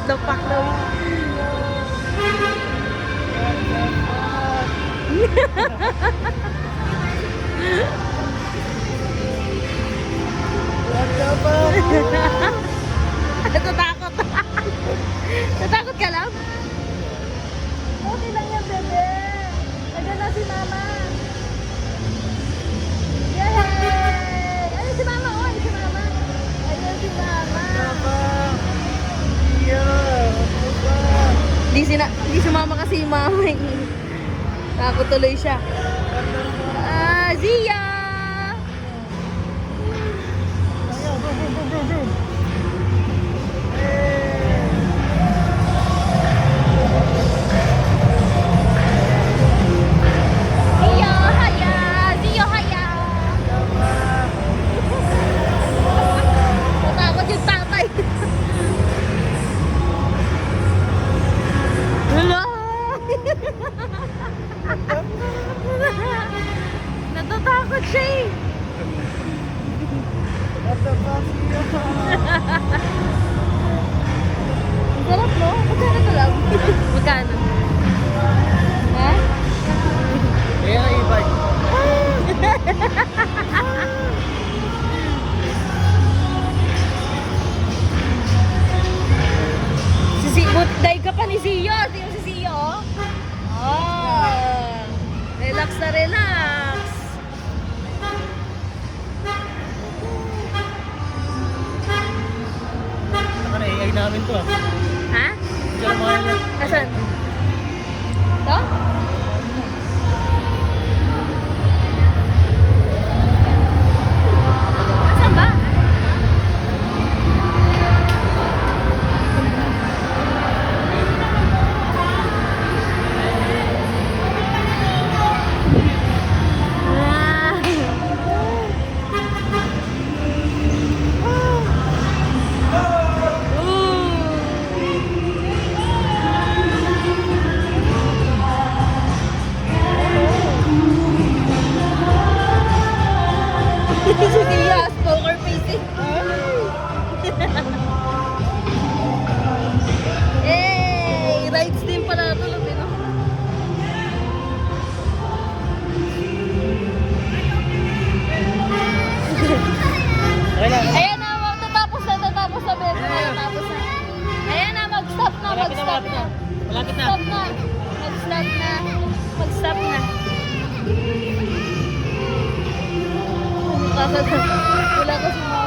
the fuck daw. What the fuck? Natatakot. Natakot ka lang? Okay lang yan, bebe. Nandiyan na si mama. Yay! Ayun si mama, oh. Ayun si mama. Ayun si mama. Di sumama kasi yung mama eh. Takot tuloy siya. Zia! Zia, haya! Zia, haya! Natakot yung tatay. Hello! Natatakot siya eh. What the fuck? Ang sarap no? Magkano ito lang? Magkano? Ha? Kaya na e-bike. Dahil ka pa ni Zio. Tingnan si Zio. Oh. Relax na relax. Saka na AI namin to ah. Ha? Diyan mga yan. Asan? Ito? Asan ba? Si Tia, poker face eh. Hey! Rides din pala ito lang din. Okay lang. Ayan na, tatapos na, Ben. Tatapos na. Ayan na, mag-stop na, Malapit na, mag-stop malapit na. na. Malapit na. Stop na. Mag-stop na. Mag-stop na. Wala kasi mama.